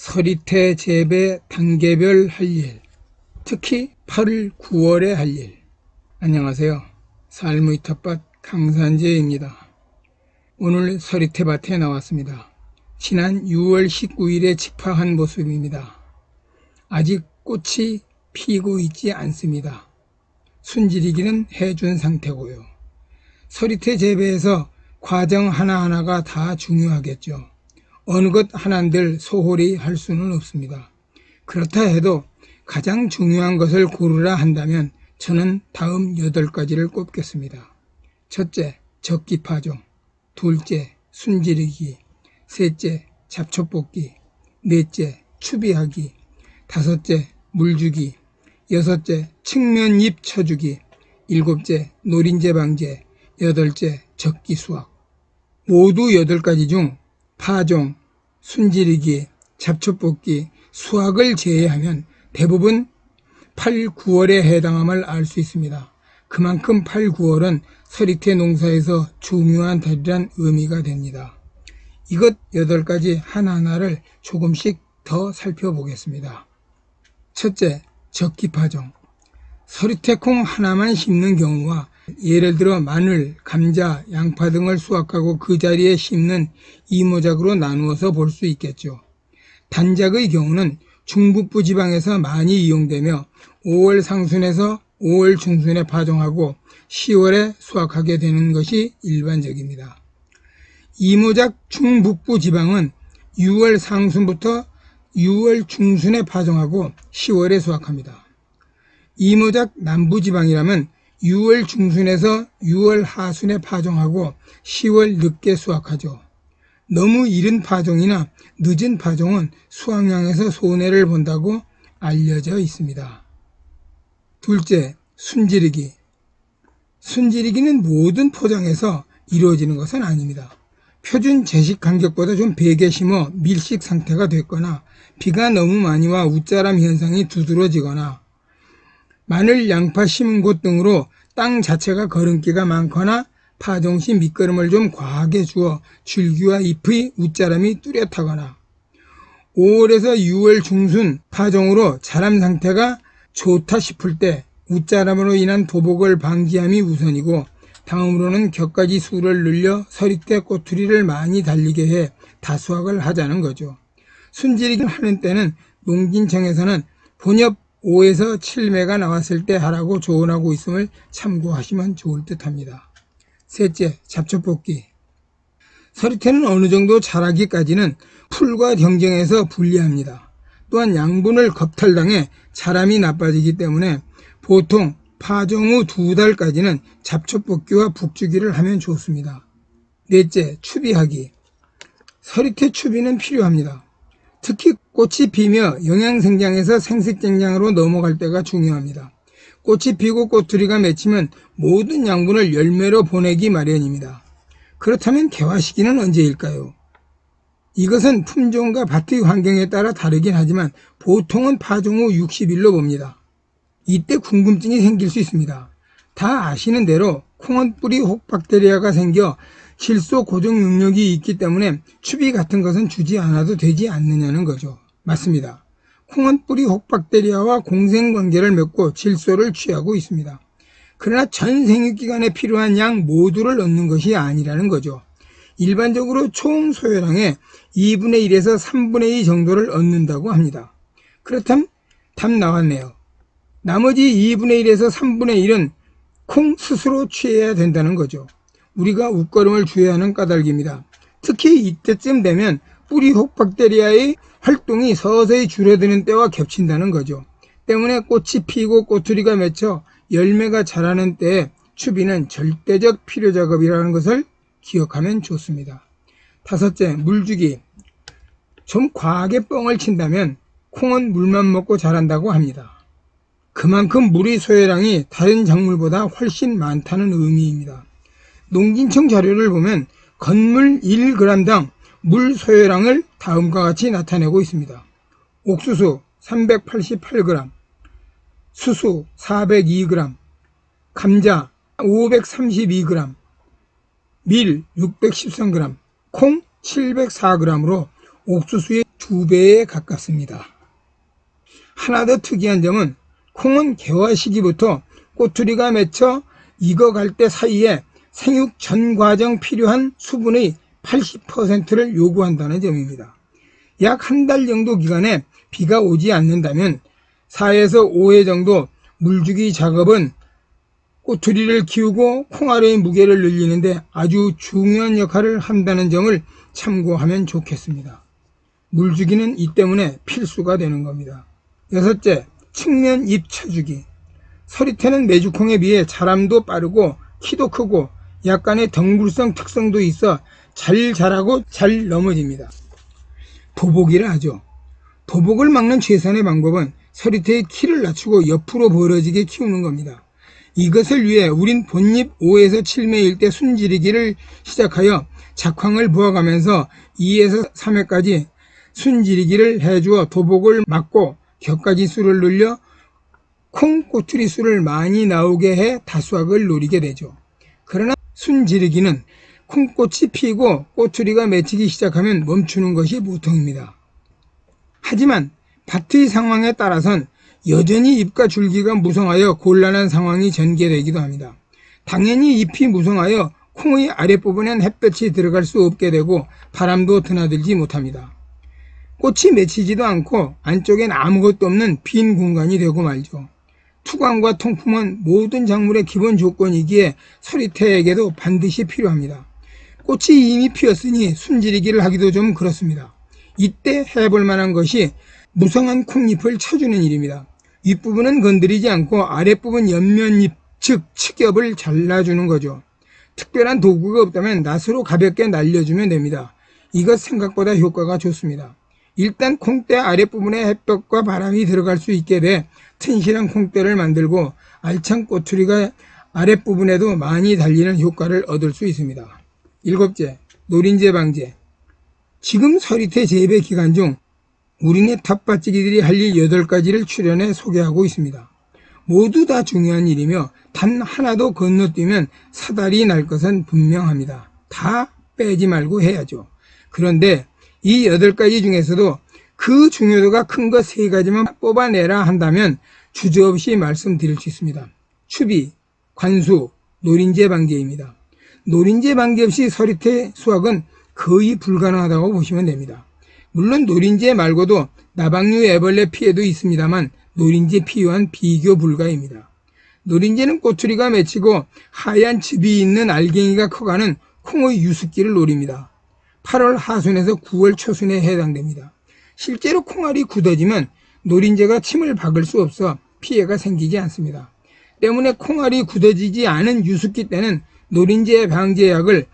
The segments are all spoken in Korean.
서리태 재배 단계별 할 일, 특히 8월, 9월에 할 일. 안녕하세요. 삶의 텃밭 강산재입니다. 오늘 서리태밭에 나왔습니다. 지난 6월 19일에 직파한 모습입니다. 아직 꽃이 피고 있지 않습니다. 순지리기는 해준 상태고요. 서리태 재배에서 과정 하나하나가 다 중요하겠죠. 어느 것 하나들 소홀히 할 수는 없습니다. 그렇다 해도 가장 중요한 것을 고르라 한다면 저는 다음 8가지를 꼽겠습니다. 첫째, 적기 파종. 둘째, 순지르기. 셋째, 잡초뽑기. 넷째, 추비하기. 다섯째, 물주기. 여섯째, 측면잎 쳐주기. 일곱째, 노린재 방제. 여덟째, 적기 수확. 모두 8가지 중 파종, 순지르기, 잡초뽑기, 수확을 제외하면 대부분 8, 9월에 해당함을 알 수 있습니다. 그만큼 8, 9월은 서리태 농사에서 중요한 달이란 의미가 됩니다. 이것 8가지 하나하나를 조금씩 더 살펴보겠습니다. 첫째, 적기 파종. 서리태콩 하나만 심는 경우와 예를 들어 마늘, 감자, 양파 등을 수확하고 그 자리에 심는 이모작으로 나누어서 볼 수 있겠죠. 단작의 경우는 중북부 지방에서 많이 이용되며 5월 상순에서 5월 중순에 파종하고 10월에 수확하게 되는 것이 일반적입니다. 이모작 중북부 지방은 6월 상순부터 6월 중순에 파종하고 10월에 수확합니다. 이모작 남부지방이라면 6월 중순에서 6월 하순에 파종하고 10월 늦게 수확하죠. 너무 이른 파종이나 늦은 파종은 수확량에서 손해를 본다고 알려져 있습니다. 둘째, 순지르기. 순지르기는 모든 포장에서 이루어지는 것은 아닙니다. 표준 제식 간격보다 좀 베게 심어 밀식 상태가 됐거나 비가 너무 많이 와 웃자람 현상이 두드러지거나 마늘, 양파 심은 곳 등으로 땅 자체가 거름기가 많거나 파종 시 밑거름을 좀 과하게 주어 줄기와 잎의 웃자람이 뚜렷하거나 5월에서 6월 중순 파종으로 자람 상태가 좋다 싶을 때 웃자람으로 인한 도복을 방지함이 우선이고 다음으로는 격가지 수를 늘려 서리태 꼬투리를 많이 달리게 해 다수확을 하자는 거죠. 순지리기를 하는 때는 농진청에서는 본엽 5에서 7매가 나왔을 때 하라고 조언하고 있음을 참고하시면 좋을 듯 합니다. 셋째, 잡초뽑기. 서리태는 어느 정도 자라기까지는 풀과 경쟁해서 불리합니다. 또한 양분을 겁탈당해 자람이 나빠지기 때문에 보통 파종 후 2달까지는 잡초뽑기와 북주기를 하면 좋습니다. 넷째, 추비하기. 서리태 추비는 필요합니다. 특히 꽃이 피며 영양생장에서 생식생장으로 넘어갈 때가 중요합니다. 꽃이 피고 꼬투리가 맺히면 모든 양분을 열매로 보내기 마련입니다. 그렇다면 개화 시기는 언제일까요? 이것은 품종과 밭의 환경에 따라 다르긴 하지만 보통은 파종 후 60일로 봅니다. 이때 궁금증이 생길 수 있습니다. 다 아시는 대로 콩은 뿌리 혹박테리아가 생겨 질소 고정 능력이 있기 때문에 추비 같은 것은 주지 않아도 되지 않느냐는 거죠. 맞습니다. 콩은 뿌리 혹박테리아와 공생관계를 맺고 질소를 취하고 있습니다. 그러나 전 생육기간에 필요한 양 모두를 얻는 것이 아니라는 거죠. 일반적으로 총 소요량의 2분의 1에서 3분의 2 정도를 얻는다고 합니다. 그렇다면 답 나왔네요. 나머지 2분의 1에서 3분의 1은 콩 스스로 취해야 된다는 거죠. 우리가 웃거름을 주어야 하는 까닭입니다. 특히 이때쯤 되면 뿌리 혹박테리아의 활동이 서서히 줄어드는 때와 겹친다는 거죠. 때문에 꽃이 피고 꼬투리가 맺혀 열매가 자라는 때에 추비는 절대적 필요 작업이라는 것을 기억하면 좋습니다. 다섯째, 물주기. 좀 과하게 뻥을 친다면 콩은 물만 먹고 자란다고 합니다. 그만큼 물의 소요량이 다른 작물보다 훨씬 많다는 의미입니다. 농진청 자료를 보면 건물 1g당 물 소요량을 다음과 같이 나타내고 있습니다. 옥수수 388g, 수수 402g, 감자 532g, 밀 613g, 콩 704g으로 옥수수의 2배에 가깝습니다. 하나 더 특이한 점은 콩은 개화 시기부터 꼬투리가 맺혀 익어갈 때 사이에 생육 전 과정 필요한 수분의 80%를 요구한다는 점입니다. 약 한 달 정도 기간에 비가 오지 않는다면 4에서 5회 정도 물주기 작업은 꼬투리를 키우고 콩알의 무게를 늘리는데 아주 중요한 역할을 한다는 점을 참고하면 좋겠습니다. 물주기는 이 때문에 필수가 되는 겁니다. 여섯째, 측면 잎 쳐주기. 서리태는 메주콩에 비해 자람도 빠르고 키도 크고 약간의 덩굴성 특성도 있어 잘 자라고 잘 넘어집니다. 도복이라 하죠. 도복을 막는 최선의 방법은 서리태의 키를 낮추고 옆으로 벌어지게 키우는 겁니다. 이것을 위해 우린 본잎 5에서 7매일 때 순지르기를 시작하여 작황을 보아가면서 2에서 3회까지 순지르기를 해주어 도복을 막고 격가지 수를 늘려 콩 꼬투리 수를 많이 나오게 해 다수확을 노리게 되죠. 그러나 순지르기는 콩꽃이 피고 꼬투리가 맺히기 시작하면 멈추는 것이 보통입니다. 하지만 밭의 상황에 따라선 여전히 잎과 줄기가 무성하여 곤란한 상황이 전개되기도 합니다. 당연히 잎이 무성하여 콩의 아랫부분엔 햇볕이 들어갈 수 없게 되고 바람도 드나들지 못합니다. 꽃이 맺히지도 않고 안쪽엔 아무것도 없는 빈 공간이 되고 말죠. 투광과 통풍은 모든 작물의 기본 조건이기에 서리태에게도 반드시 필요합니다. 꽃이 이미 피었으니 순지르기를 하기도 좀 그렇습니다. 이때 해볼 만한 것이 무성한 콩잎을 쳐주는 일입니다. 윗부분은 건드리지 않고 아랫부분 옆면잎, 즉 측엽을 잘라주는 거죠. 특별한 도구가 없다면 낫으로 가볍게 날려주면 됩니다. 이것 생각보다 효과가 좋습니다. 일단 콩대 아랫부분에 햇볕과 바람이 들어갈 수 있게 돼 튼실한 콩대를 만들고 알찬 꼬투리가 아랫부분에도 많이 달리는 효과를 얻을 수 있습니다. 일곱째, 노린재 방제. 지금 서리태 재배 기간 중 우리네 텃밭지기들이 할 일 8가지를 출연해 소개하고 있습니다. 모두 다 중요한 일이며 단 하나도 건너뛰면 사달이 날 것은 분명합니다. 다 빼지 말고 해야죠. 그런데 이 8가지 중에서도 그 중요도가 큰 것 3가지만 뽑아내라 한다면 주저없이 말씀드릴 수 있습니다. 추비, 관수, 노린재 방제입니다. 노린재 방제 없이 서리태 수확은 거의 불가능하다고 보시면 됩니다. 물론 노린재 말고도 나방류 애벌레 피해도 있습니다만 노린재 피해와는 비교 불가입니다. 노린재는 꼬투리가 맺히고 하얀 즙이 있는 알갱이가 커가는 콩의 유습기를 노립니다. 8월 하순에서 9월 초순에 해당됩니다. 실제로 콩알이 굳어지면 노린재가 침을 박을 수 없어 피해가 생기지 않습니다. 때문에 콩알이 굳어지지 않은 유습기 때는 노린재 방제약을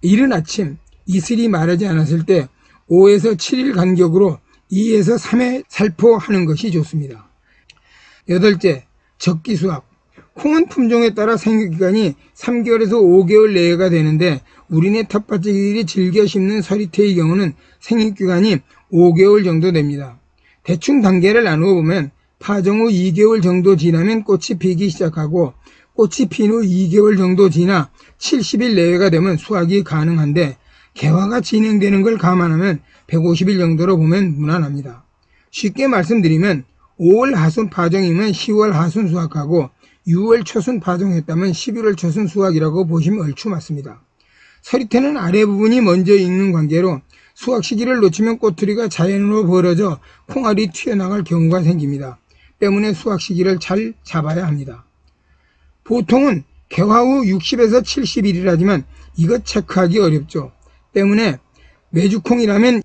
이른 아침 이슬이 마르지 않았을 때 5에서 7일 간격으로 2에서 3회 살포하는 것이 좋습니다. 여덟째, 적기 수확. 콩은 품종에 따라 생육기간이 3개월에서 5개월 내외가 되는데 우리네 텃밭지기들이 즐겨 심는 서리태의 경우는 생육기간이 5개월 정도 됩니다. 대충 단계를 나누어 보면 파종 후 2개월 정도 지나면 꽃이 피기 시작하고 꽃이 핀 후 2개월 정도 지나 70일 내외가 되면 수확이 가능한데 개화가 진행되는 걸 감안하면 150일 정도로 보면 무난합니다. 쉽게 말씀드리면 5월 하순 파종이면 10월 하순 수확하고 6월 초순 파종했다면 11월 초순 수확이라고 보시면 얼추 맞습니다. 서리태는 아래 부분이 먼저 익는 관계로 수확 시기를 놓치면 꼬투리가 자연으로 벌어져 콩알이 튀어나갈 경우가 생깁니다. 때문에 수확 시기를 잘 잡아야 합니다. 보통은 개화 후 60에서 70일이라지만 이것 체크하기 어렵죠. 때문에 메주콩이라면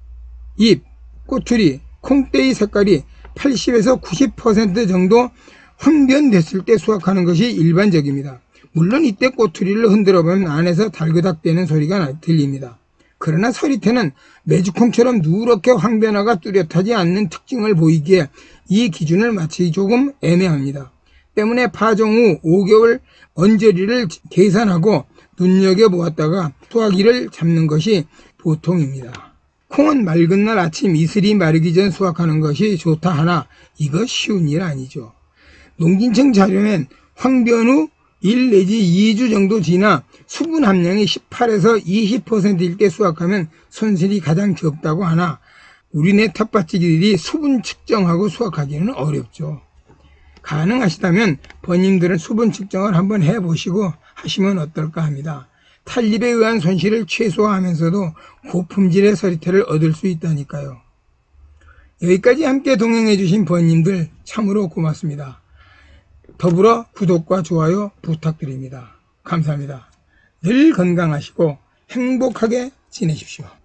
잎, 꼬투리, 콩대의 색깔이 80에서 90% 정도 황변됐을 때 수확하는 것이 일반적입니다. 물론 이때 꼬투리를 흔들어보면 안에서 달그닥대는 소리가 들립니다. 그러나 서리태는 메주콩처럼 누렇게 황변화가 뚜렷하지 않는 특징을 보이기에 이 기준을 맞추기 조금 애매합니다. 때문에 파종 후 5개월 언저리를 계산하고 눈여겨보았다가 수확일을 잡는 것이 보통입니다. 콩은 맑은 날 아침 이슬이 마르기 전 수확하는 것이 좋다 하나 이거 쉬운 일 아니죠. 농진청 자료엔 황변 후 1 내지 2주 정도 지나 수분 함량이 18에서 20%일 때 수확하면 손실이 가장 적다고 하나 우리네 텃밭지기들이 수분 측정하고 수확하기는 어렵죠. 가능하시다면 번님들은 수분 측정을 한번 해보시고 하시면 어떨까 합니다. 탈립에 의한 손실을 최소화하면서도 고품질의 서리태를 얻을 수 있다니까요. 여기까지 함께 동행해 주신 번님들 참으로 고맙습니다. 더불어 구독과 좋아요 부탁드립니다. 감사합니다. 늘 건강하시고 행복하게 지내십시오.